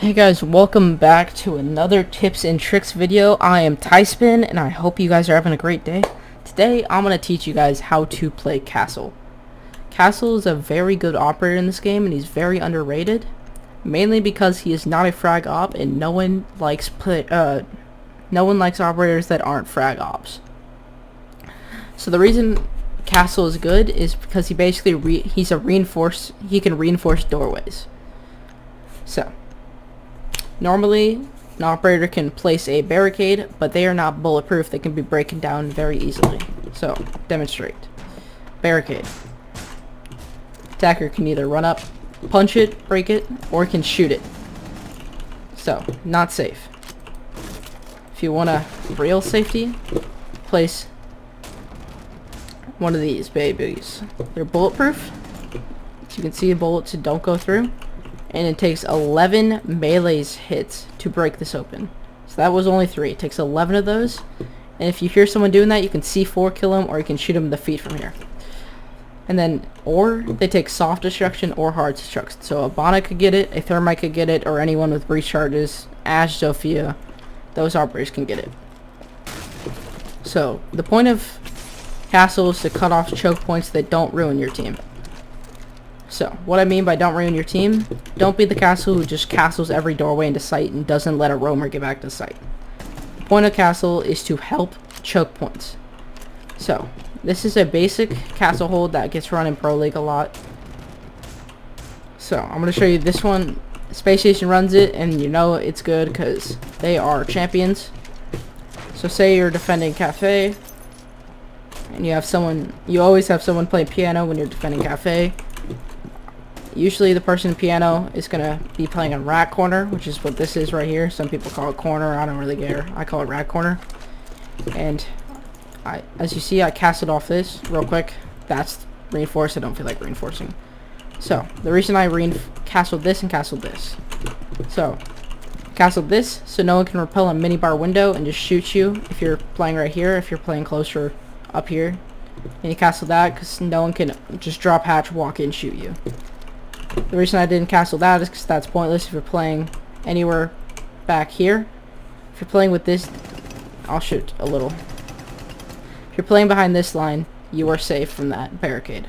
Hey guys, welcome back to another tips and tricks video. I am Tyspin and I hope you guys are having a great day. Today I'm going to teach you guys how to play Castle. Castle is a very good operator in this game and he's very underrated. Mainly because he is not a frag op and no one likes operators that aren't frag ops. So the reason Castle is good is because he basically he can reinforce doorways. So normally, an operator can place a barricade, but they are not bulletproof. They can be broken down very easily. So, demonstrate. Barricade. Attacker can either run up, punch it, break it, or can shoot it. So, not safe. If you want a real safety, place one of these babies. They're bulletproof. So you can see bullets don't go through. And it takes 11 melee hits to break this open. So that was only 3. It takes 11 of those. And if you hear someone doing that, you can C4 kill them, or you can shoot them in the feet from here. And then, or they take soft destruction or hard destruction. So a Bonnet could get it, a Thermite could get it, or anyone with breach charges, Ash, Zofia, those operators can get it. So the point of Castle is to cut off choke points that don't ruin your team. So, what I mean by don't ruin your team, don't be the Castle who just castles every doorway into sight and doesn't let a roamer get back to sight. The point of Castle is to help choke points. So, this is a basic Castle hold that gets run in Pro League a lot. So, I'm going to show you this one. Space Station runs it, and you know it's good because they are champions. So, say you're defending Cafe, and you always have someone playing piano when you're defending Cafe. Usually the person in piano is going to be playing on rat corner, which is what this is right here. Some people call it corner. I don't really care. I call it rat corner. And as you see, I castled off this real quick. That's reinforced. I don't feel like reinforcing. So the reason I castled this and castled this. So castled this so no one can repel a minibar window and just shoot you if you're playing right here. If you're playing closer up here. And you castle that because no one can just drop hatch, walk in, shoot you. The reason I didn't castle that is because that's pointless if you're playing anywhere back here. If you're playing with this, I'll shoot a little. If you're playing behind this line, you are safe from that barricade.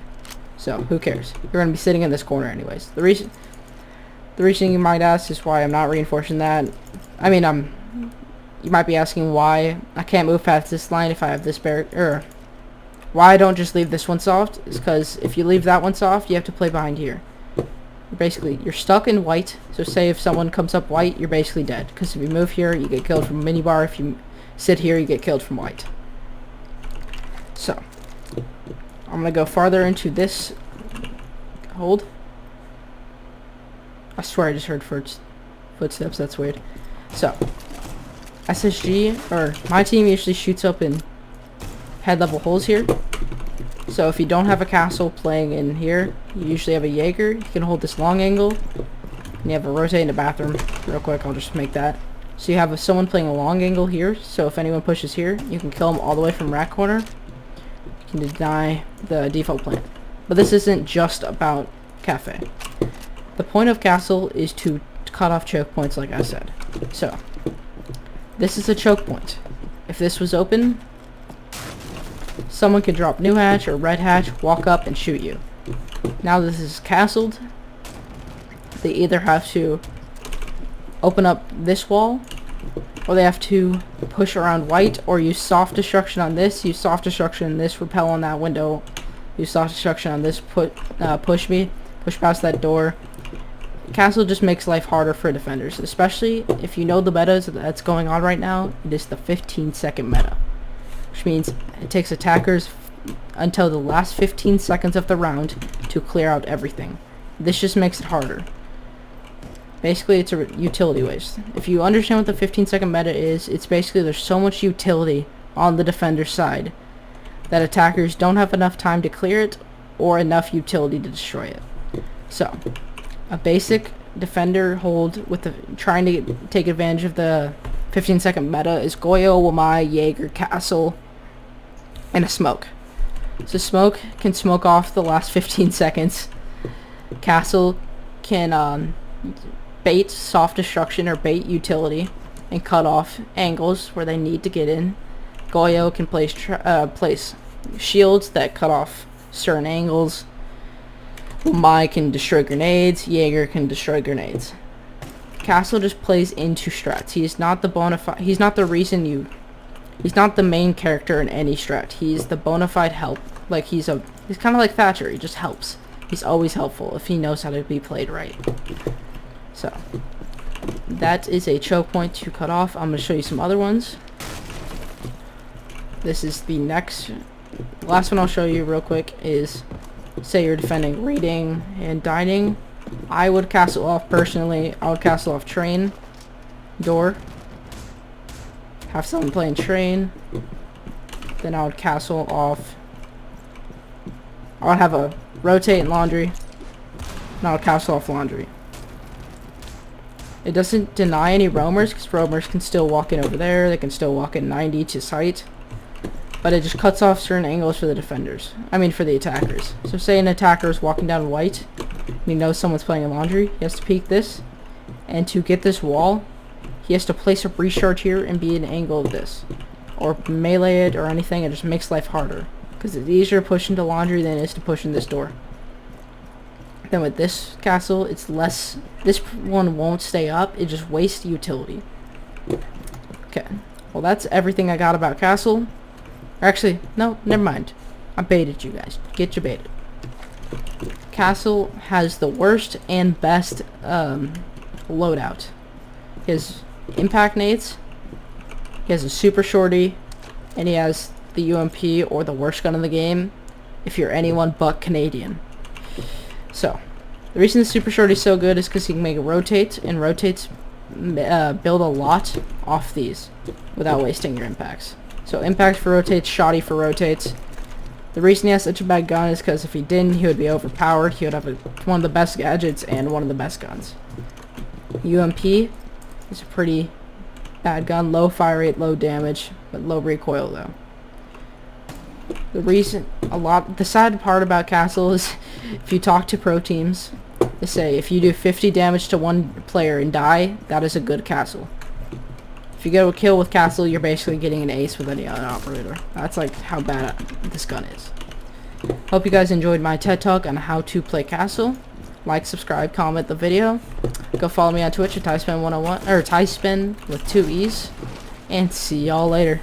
So, who cares? You're going to be sitting in this corner anyways. The reason you might ask is why I'm not reinforcing that. I mean, you might be asking why I can't move past this line if I have this barricade, why I don't just leave this one soft is because if you leave that one soft, you have to play behind here. Basically, you're stuck in white, so say if someone comes up white, you're basically dead, because if you move here, you get killed from minibar. If you sit here, you get killed from white. So, I'm going to go farther into this hold. I swear I just heard footsteps, that's weird. So, SSG, or my team usually shoots up in head level holes here. So if you don't have a Castle playing in here, you usually have a Jaeger. You can hold this long angle, and you have a rotate in the bathroom. Real quick, I'll just make that. So you have someone playing a long angle here, so if anyone pushes here, you can kill them all the way from rat corner. You can deny the default plant. But this isn't just about Cafe. The point of Castle is to cut off choke points, like I said. So, this is a choke point. If this was open, someone can drop new hatch or red hatch, walk up, and shoot you. Now this is castled. They either have to open up this wall, or they have to push around white, or use soft destruction on this, use soft destruction on this, repel on that window, use soft destruction on this, push past that door. Castle just makes life harder for defenders, especially if you know the meta that's going on right now. It is the 15-second meta. Which means it takes attackers until the last 15 seconds of the round to clear out everything. This just makes it harder. Basically, it's a utility waste. If you understand what the 15-second meta is, it's basically there's so much utility on the defender's side that attackers don't have enough time to clear it or enough utility to destroy it. So, a basic defender hold with trying to take advantage of the 15-second meta is Goyo, Wamai, Jaeger, Castle, and a smoke. So smoke can smoke off the last 15 seconds. Castle can bait soft destruction or bait utility and cut off angles where they need to get in. Goyo can place shields that cut off certain angles. Mai can destroy grenades. Jaeger can destroy grenades. Castle just plays into strats. He's not the he's not the reason you. He's not the main character in any strat. He's the bona fide help. Like he's kind of like Thatcher. He just helps. He's always helpful if he knows how to be played right. So that is a choke point to cut off. I'm gonna show you some other ones. This is the last one I'll show you real quick is, say you're defending reading and dining. I would castle off personally. I would castle off train door. Have someone playing train. Then I would castle off. I would have a rotate and laundry. And I would castle off laundry. It doesn't deny any roamers because roamers can still walk in over there. They can still walk in 90 to site. But it just cuts off certain angles for the defenders. I mean for the attackers. So say an attacker is walking down white. And he knows someone's playing in laundry. He has to peek this. And to get this wall, he has to place a recharge here and be an angle of this. Or melee it or anything. It just makes life harder. Because it's easier to push into laundry than it is to push in this door. Then with this castle, it's less. This one won't stay up. It just wastes utility. Okay. Well, that's everything I got about castle. Actually, no, never mind. I baited you guys. Get you baited. Castle has the worst and best loadout. His impact nades. He has a super shorty, and he has the UMP or the worst gun in the game. If you're anyone but Canadian. So, the reason the super shorty is so good is because he can make it rotate, and rotates build a lot off these without wasting your impacts. So impact for rotates, shoddy for rotates. The reason he has such a bad gun is because if he didn't, he would be overpowered. He would have one of the best gadgets and one of the best guns. UMP is a pretty bad gun. Low fire rate, low damage, but low recoil though. The sad part about Castle is if you talk to pro teams, they say if you do 50 damage to one player and die, that is a good Castle. If you get a kill with Castle, you're basically getting an ace with any other operator. That's like how bad this gun is. Hope you guys enjoyed my TED Talk on how to play Castle. Like, subscribe, comment the video. Go follow me on Twitch at TySpin101 or TySpin with 2 E's. And see y'all later.